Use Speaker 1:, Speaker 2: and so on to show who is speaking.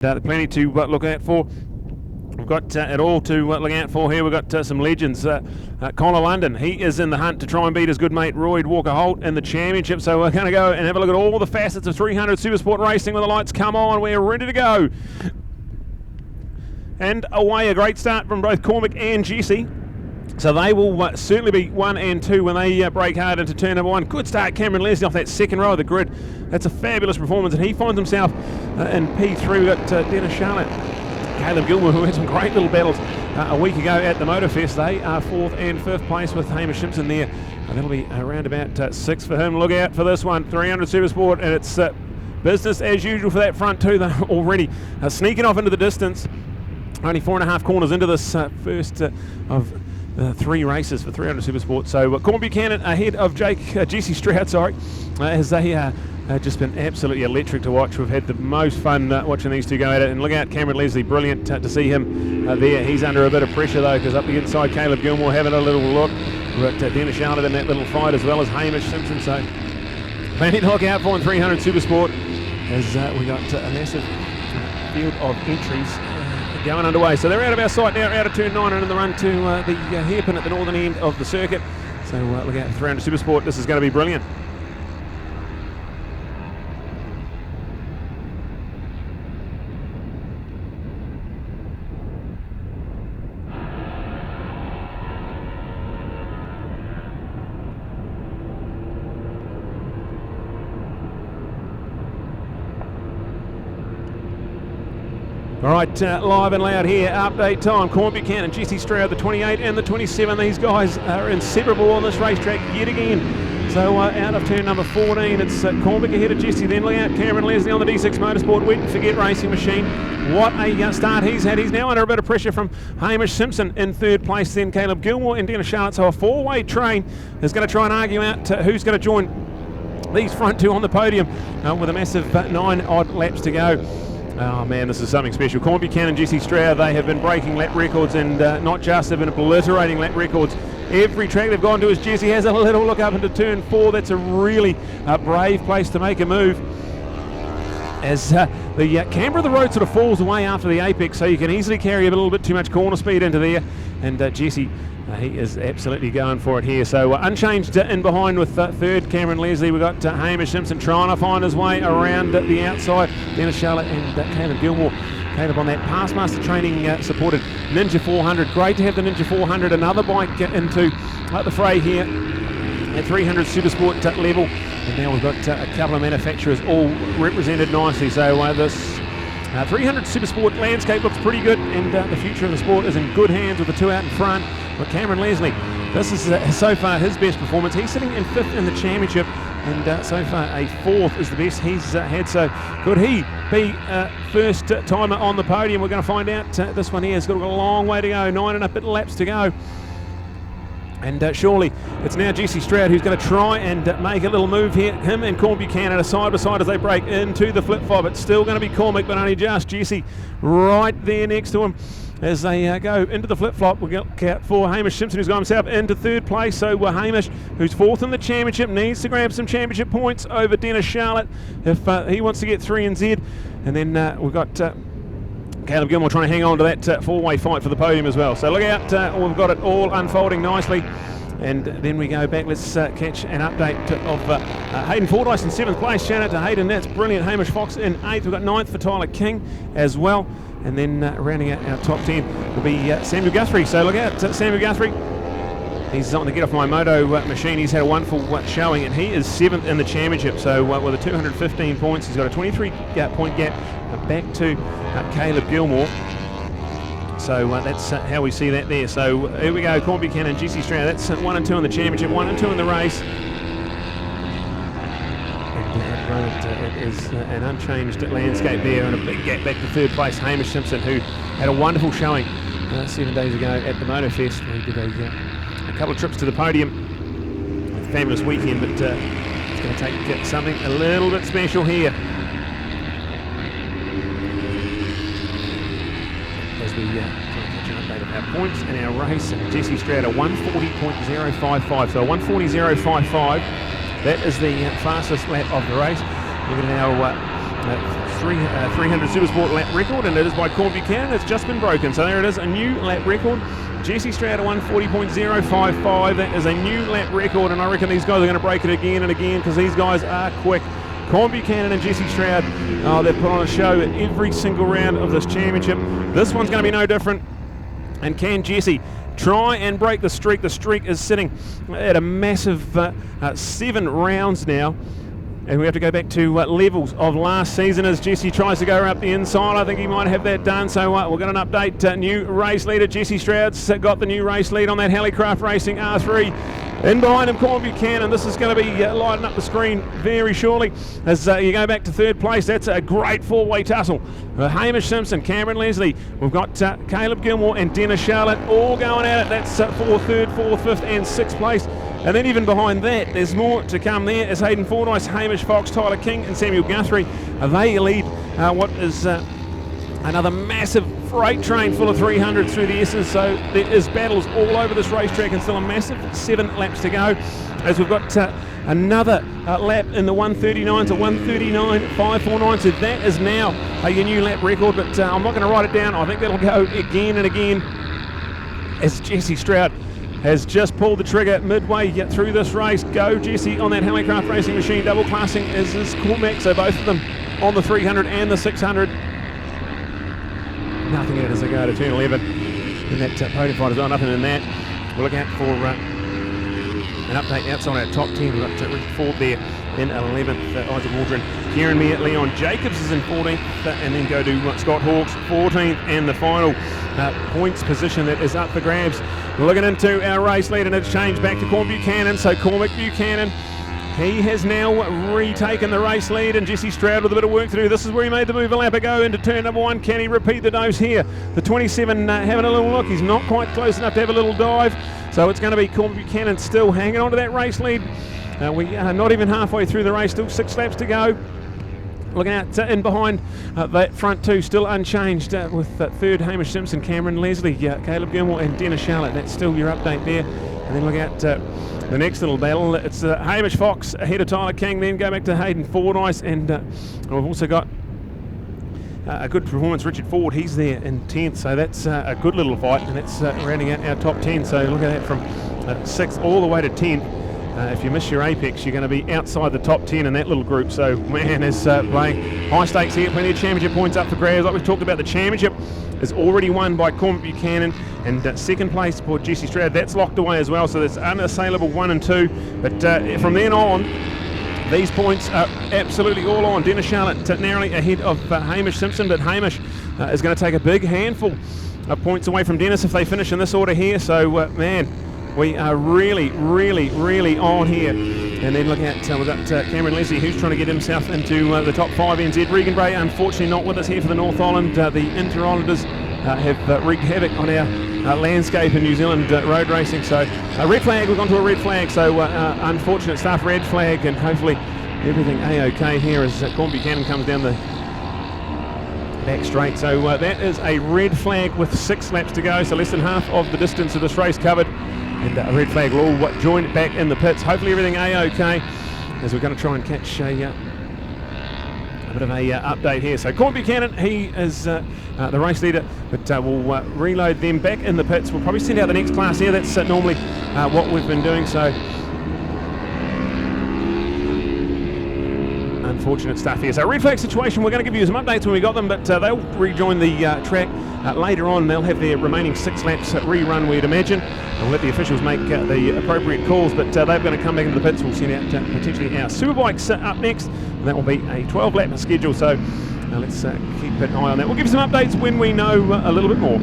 Speaker 1: Plenty to look out for. We've got it all to look out for here. We've got some legends. Connor London, he is in the hunt to try and beat his good mate Royd Walker-Holt in the championship. So we're going to go and have a look at all the facets of 300 Supersport racing when the lights come on. We're ready to go. And away, a great start from both Cormac and Jesse. So they will certainly be 1 and 2 when they break hard into turn number 1. Good start, Cameron Leslie off that second row of the grid. That's a fabulous performance, and he finds himself in P3. We've got Dennis Charlotte, Caleb Gilmore, who had some great little battles a week ago at the Motorfest. They are 4th and 5th place with Hamish Simpson there. And that'll be around about 6th for him. Look out for this one, 300 Supersport, and it's business as usual for that front two. They're already sneaking off into the distance. Only 4.5 corners into this first of 3 races for 300 Supersport. So Corn Buchanan ahead of Jesse Stroud, as they have just been absolutely electric to watch. We've had the most fun watching these two go at it. And look out, Cameron Leslie, brilliant to see him there. He's under a bit of pressure though, because up the inside, Caleb Gilmore having a little look. We've got Dennis Charlotte in that little fight, as well as Hamish Simpson. So plenty to look out for in 300 Supersport, as we got a massive field of entries going underway. So they're out of our sight now, out of turn 9 and in the run to the hairpin at the northern end of the circuit. So look out for 300 Supersport. This is going to be brilliant. All right, live and loud here, update time. Corn Buchanan, Jesse Stroud, the 28 and the 27. These guys are inseparable on this racetrack yet again. So out of turn number 14, it's Cormac ahead of Jesse. Then look out, Cameron Leslie on the D6 Motorsport. We didn't forget Racing Machine. What a start he's had. He's now under a bit of pressure from Hamish Simpson in 3rd place. Then Caleb Gilmore and Dennis Charlotte. So a 4-way train is going to try and argue out who's going to join these front two on the podium with a massive 9 odd laps to go. Oh man, this is something special. Corn Buchanan, Jesse Stroud, they have been breaking lap records, and not just, they've been obliterating lap records. Every track they've gone to, as Jesse has a little look up into turn 4. That's a really brave place to make a move, as the camber of the road sort of falls away after the apex, so you can easily carry a little bit too much corner speed into there. And Jesse, he is absolutely going for it here. So unchanged in behind with 3rd Cameron Leslie. We've got Hamish Simpson trying to find his way around the outside. Dennis Charlotte and Caleb Gilmore. Caleb on that Passmaster training supported Ninja 400. Great to have the Ninja 400, another bike into the fray here at 300 Supersport level. And now we've got a couple of manufacturers all represented nicely. So this 300 Supersport landscape looks pretty good, and the future of the sport is in good hands with the 2 out in front. But Cameron Leslie, this is so far his best performance. He's sitting in 5th in the championship, and so far a 4th is the best he's had. So could he be first timer on the podium? We're going to find out. This one here has got a long way to go, 9 and a bit laps to go. And surely it's now Jesse Stroud who's going to try and make a little move here. Him and Corn Buchanan are side by side as they break into the flip-flop. It's still going to be Cormac, but only just. Jesse right there next to him as they go into the flip-flop. We'll look out for Hamish Simpson, who's got himself into 3rd place. So Hamish, who's 4th in the championship, needs to grab some championship points over Dennis Charlotte if he wants to get 3 and Z. And then we've got Caleb Gilmore trying to hang on to that 4-way fight for the podium as well. So look out, we've got it all unfolding nicely. And then we go back, let's catch an update of Hayden Fordyce in 7th place. Shout out to Hayden, that's brilliant. Hamish Fox in 8th. We've got 9th for Tyler King as well. And then rounding out our top 10 will be Samuel Guthrie. So look out, Samuel Guthrie. He's on the get off my moto machine. He's had a wonderful showing, and he is 7th in the championship. So with a 215 points, he's got a 23 point gap back to Caleb Gilmore. So that's how we see that there. So here we go, Corn Buchanan, Jesse Stroud. That's 1 and 2 in the championship, 1 and 2 in the race. It is an unchanged landscape there, and a big gap back to 3rd place. Hamish Simpson, who had a wonderful showing 7 days ago at the Motorfest. He did a couple of trips to the podium. A fabulous weekend, but it's going to take something a little bit special here as we catch an update of our points in our race. And Jesse Stroud a 140.055, so a 140.055. That is the fastest lap of the race. Look at our SS300 Supersport lap record, and it is by Corn Buchanan. It's just been broken, so there it is, a new lap record. Jesse Stroud at 140.055. That is a new lap record, and I reckon these guys are going to break it again and again because these guys are quick. Corn Buchanan and Jesse Stroud, they've put on a show at every single round of this championship. This one's going to be no different. And can Jesse try and break the streak? The streak is sitting at a massive 7 rounds now. And we have to go back to levels of last season as Jesse tries to go up the inside. I think he might have that done. So we've got an update. New race leader, Jesse Stroud's got the new race lead on that Hallicraft Racing R3. In behind him, Corn Buchanan. This is going to be lighting up the screen very shortly as you go back to third place. That's a great four-way tussle. Hamish Simpson, Cameron Leslie. We've got Caleb Gilmore and Dennis Charlotte all going at it. That's for third, fourth, fifth and sixth place. And then even behind that, there's more to come there as Hayden Fordyce, Hamish Fox, Tyler King and Samuel Guthrie. They lead what is another massive freight train full of 300s through the S's. So there is battles all over this racetrack and still a massive 7 laps to go as we've got another lap in the 139s, a 139.549. So that is now your new lap record, but I'm not going to write it down. I think that'll go again and again as Jesse Stroud has just pulled the trigger midway through this race. Go Jesse on that Hallicraft Racing machine. Double classing is his Cormac, so both of them on the 300 and the 600. Nothing in it as they go to turn 11. And that podium fight as well, nothing in that. We're looking out for an update outside our top 10. We've got Richard Ford there in 11th, Isaac Waldron. Kieran Mear, Leon Jacobs is in 14th, and then go to Scott Hawkes, 14th, and the final points position that is up for grabs. We're looking into our race lead, and it's changed back to Corn Buchanan. So Cormac Buchanan, he has now retaken the race lead, and Jesse Stroud with a bit of work to do. This is where he made the move a lap ago into turn number 1. Can he repeat the dose here? The 27 having a little look. He's not quite close enough to have a little dive. So it's going to be Corn Buchanan still hanging on to that race lead. We are not even halfway through the race, still 6 laps to go. Looking out in behind that front two, still unchanged with third Hamish Simpson, Cameron Leslie, Caleb Gilmore and Dennis Charlotte. That's still your update there. And then look at the next little battle. It's Hamish Fox ahead of Tyler King, then go back to Hayden Fordyce, and we've also got a good performance, Richard Ford. He's there in 10th, so that's a good little fight, and that's rounding out our top 10. So look at that from 6th all the way to 10th. If you miss your apex, you're going to be outside the top 10 in that little group. So, man, is playing high stakes here. Plenty of championship points up for grabs. Like we've talked about, the championship is already won by Corn Buchanan, and second place for Jesse Stroud. That's locked away as well, so that's unassailable 1 and 2. But from then on, these points are absolutely all on. Dennis Charlotte narrowly ahead of Hamish Simpson, but Hamish is going to take a big handful of points away from Dennis if they finish in this order here. So, man, we are really, really, really on here. And then looking at, we've got Cameron Leslie, who's trying to get himself into the top 5 NZ. Regan Bray, unfortunately not with us here for the North Island. The Inter-Islanders have wreaked havoc on our landscape in New Zealand road racing. So red flag, we've gone to a red flag. So unfortunate stuff, red flag, and hopefully everything A-OK here as Corn Buchanan comes down the back straight. So that is a red flag with 6 laps to go. So less than half of the distance of this race covered. And a red flag will all join back in the pits. Hopefully everything A-OK as we're going to try and catch a bit of a update here. So Corn Buchanan, he is the race leader, but we'll reload them back in the pits. We'll probably send out the next class here. That's normally what we've been doing. So unfortunate stuff here. So red flag situation, we're going to give you some updates when we got them, but they'll rejoin the track later on. They'll have their remaining 6 laps rerun, we'd imagine, and we'll let the officials make the appropriate calls, but they're going to come back into the pits. We'll send out potentially our Superbikes up next, and that will be a 12-lap schedule, so let's keep an eye on that. We'll give you some updates when we know a little bit more.